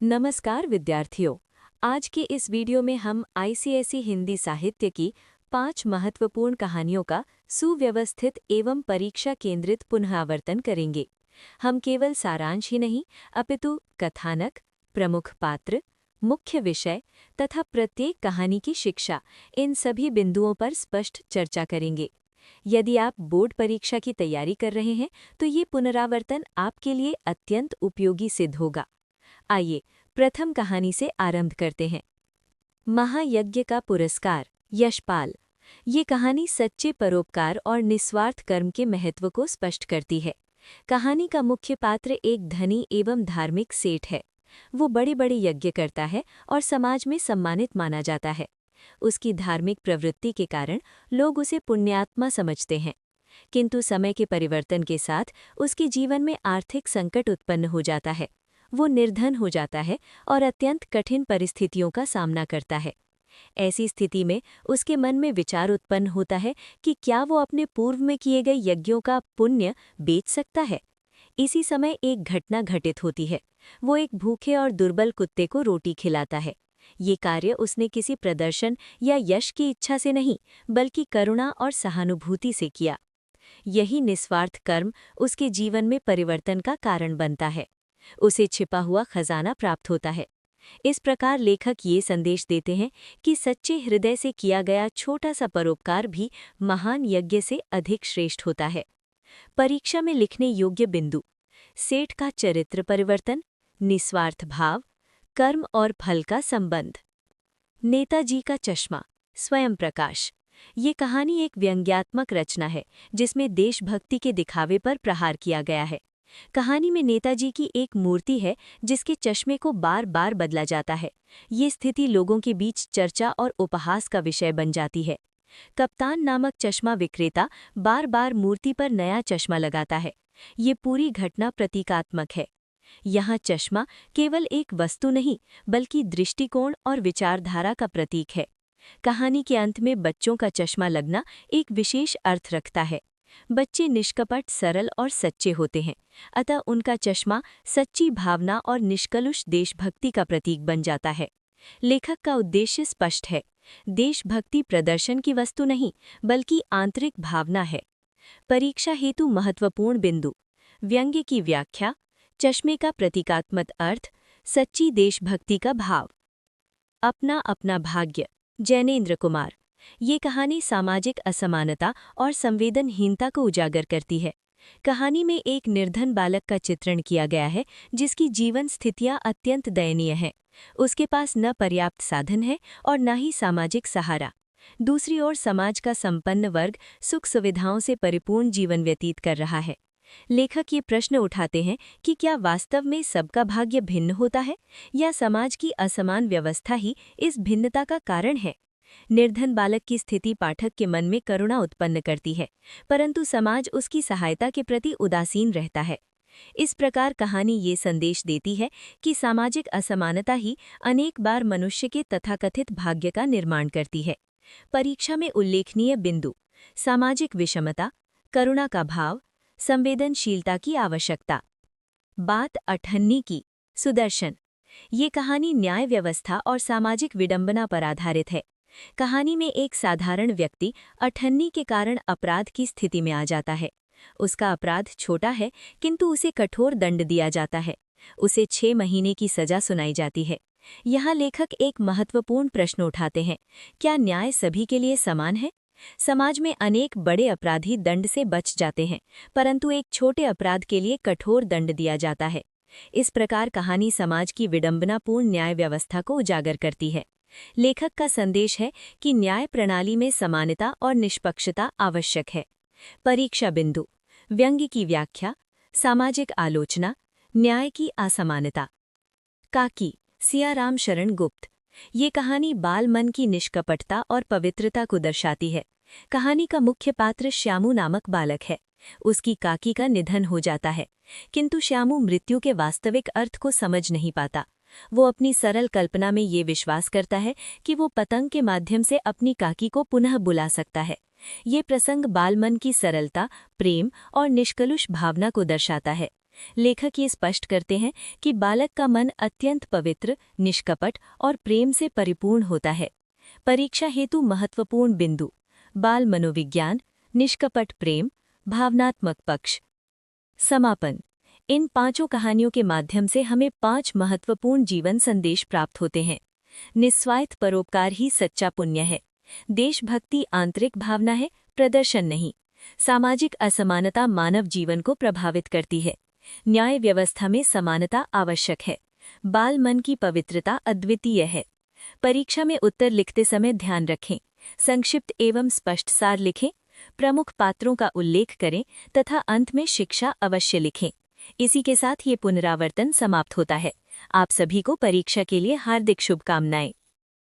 नमस्कार विद्यार्थियों। आज के इस वीडियो में हम आईसीएसई हिंदी साहित्य की 5 महत्वपूर्ण कहानियों का सुव्यवस्थित एवं परीक्षा केंद्रित पुनरावर्तन करेंगे। हम केवल सारांश ही नहीं, अपितु कथानक, प्रमुख पात्र, मुख्य विषय तथा प्रत्येक कहानी की शिक्षा, इन सभी बिंदुओं पर स्पष्ट चर्चा करेंगे। यदि आप बोर्ड परीक्षा की तैयारी कर रहे हैं तो ये पुनरावर्तन आपके लिए अत्यंत उपयोगी सिद्ध होगा। आइए प्रथम कहानी से आरंभ करते हैं। महायज्ञ का पुरस्कार, यशपाल। ये कहानी सच्चे परोपकार और निस्वार्थ कर्म के महत्व को स्पष्ट करती है। कहानी का मुख्य पात्र एक धनी एवं धार्मिक सेठ है। वो बड़े बड़े यज्ञ करता है और समाज में सम्मानित माना जाता है। उसकी धार्मिक प्रवृत्ति के कारण लोग उसे पुण्यात्मा समझते हैं। किंतु समय के परिवर्तन के साथ उसके जीवन में आर्थिक संकट उत्पन्न हो जाता है। वो निर्धन हो जाता है और अत्यंत कठिन परिस्थितियों का सामना करता है। ऐसी स्थिति में उसके मन में विचार उत्पन्न होता है कि क्या वो अपने पूर्व में किए गए यज्ञों का पुण्य बेच सकता है। इसी समय एक घटना घटित होती है। वो एक भूखे और दुर्बल कुत्ते को रोटी खिलाता है। ये कार्य उसने किसी प्रदर्शन या यश की इच्छा से नहीं, बल्कि करुणा और सहानुभूति से किया। यही निस्वार्थ कर्म उसके जीवन में परिवर्तन का कारण बनता है। उसे छिपा हुआ खजाना प्राप्त होता है। इस प्रकार लेखक ये संदेश देते हैं कि सच्चे हृदय से किया गया छोटा सा परोपकार भी महान यज्ञ से अधिक श्रेष्ठ होता है। परीक्षा में लिखने योग्य बिंदु: सेठ का चरित्र परिवर्तन, निस्वार्थ भाव, कर्म और फल का संबंध। नेताजी का चश्मा, स्वयं प्रकाश। ये कहानी एक व्यंग्यात्मक रचना है जिसमें देशभक्ति के दिखावे पर प्रहार किया गया है। कहानी में नेताजी की एक मूर्ति है जिसके चश्मे को बार बार बदला जाता है। ये स्थिति लोगों के बीच चर्चा और उपहास का विषय बन जाती है। कप्तान नामक चश्मा विक्रेता बार बार मूर्ति पर नया चश्मा लगाता है। ये पूरी घटना प्रतीकात्मक है। यहाँ चश्मा केवल एक वस्तु नहीं, बल्कि दृष्टिकोण और विचारधारा का प्रतीक है। कहानी के अंत में बच्चों का चश्मा लगना एक विशेष अर्थ रखता है। बच्चे निष्कपट, सरल और सच्चे होते हैं, अतः उनका चश्मा सच्ची भावना और निष्कलुष देशभक्ति का प्रतीक बन जाता है। लेखक का उद्देश्य स्पष्ट है। देशभक्ति प्रदर्शन की वस्तु नहीं, बल्कि आंतरिक भावना है। परीक्षा हेतु महत्वपूर्ण बिंदु: व्यंग्य की व्याख्या, चश्मे का प्रतीकात्मक अर्थ, सच्ची देशभक्ति का भाव। अपना अपना भाग्य, जैनेन्द्र कुमार। ये कहानी सामाजिक असमानता और संवेदनहीनता को उजागर करती है। कहानी में एक निर्धन बालक का चित्रण किया गया है जिसकी जीवन स्थितियां अत्यंत दयनीय हैं। उसके पास न पर्याप्त साधन है और न ही सामाजिक सहारा। दूसरी ओर समाज का संपन्न वर्ग सुख सुविधाओं से परिपूर्ण जीवन व्यतीत कर रहा है। लेखक ये प्रश्न उठाते हैं कि क्या वास्तव में सबका भाग्य भिन्न होता है, या समाज की असमान व्यवस्था ही इस भिन्नता का कारण है। निर्धन बालक की स्थिति पाठक के मन में करुणा उत्पन्न करती है, परंतु समाज उसकी सहायता के प्रति उदासीन रहता है। इस प्रकार कहानी ये संदेश देती है कि सामाजिक असमानता ही अनेक बार मनुष्य के तथाकथित भाग्य का निर्माण करती है। परीक्षा में उल्लेखनीय बिंदु: सामाजिक विषमता, करुणा का भाव, संवेदनशीलता की आवश्यकता। बात अठन्नी की, सुदर्शन। ये कहानी न्याय व्यवस्था और सामाजिक विडंबना पर आधारित है। कहानी में एक साधारण व्यक्ति अठन्नी के कारण अपराध की स्थिति में आ जाता है। उसका अपराध छोटा है, किंतु उसे कठोर दंड दिया जाता है। उसे 6 महीने की सजा सुनाई जाती है। यहाँ लेखक एक महत्वपूर्ण प्रश्न उठाते हैं: क्या न्याय सभी के लिए समान है? समाज में अनेक बड़े अपराधी दंड से बच जाते हैं, परंतु एक छोटे अपराध के लिए कठोर दंड दिया जाता है। इस प्रकार कहानी समाज की विडंबनापूर्ण न्याय व्यवस्था को उजागर करती है। लेखक का संदेश है कि न्याय प्रणाली में समानता और निष्पक्षता आवश्यक है। परीक्षा बिंदु: व्यंग्य की व्याख्या, सामाजिक आलोचना, न्याय की असमानता। काकी, सियाराम शरण गुप्त। ये कहानी बाल मन की निष्कपटता और पवित्रता को दर्शाती है। कहानी का मुख्य पात्र श्यामू नामक बालक है। उसकी काकी का निधन हो जाता है, किंतु श्यामू मृत्यु के वास्तविक अर्थ को समझ नहीं पाता। वो अपनी सरल कल्पना में ये विश्वास करता है कि वो पतंग के माध्यम से अपनी काकी को पुनः बुला सकता है। ये प्रसंग बालमन की सरलता, प्रेम और निष्कलुष भावना को दर्शाता है। लेखक ये स्पष्ट करते हैं कि बालक का मन अत्यंत पवित्र, निष्कपट और प्रेम से परिपूर्ण होता है। परीक्षा हेतु महत्वपूर्ण बिंदु: बाल मनोविज्ञान, निष्कपट प्रेम, भावनात्मक पक्ष। समापन: इन पांचों कहानियों के माध्यम से हमें 5 महत्वपूर्ण जीवन संदेश प्राप्त होते हैं। निस्वार्थ परोपकार ही सच्चा पुण्य है। देशभक्ति आंतरिक भावना है, प्रदर्शन नहीं। सामाजिक असमानता मानव जीवन को प्रभावित करती है। न्याय व्यवस्था में समानता आवश्यक है। बाल मन की पवित्रता अद्वितीय है। परीक्षा में उत्तर लिखते समय ध्यान रखें, संक्षिप्त एवं स्पष्ट सार लिखें, प्रमुख पात्रों का उल्लेख करें तथा अंत में शिक्षा अवश्य लिखें। इसी के साथ ये पुनरावर्तन समाप्त होता है। आप सभी को परीक्षा के लिए हार्दिक शुभकामनाएं।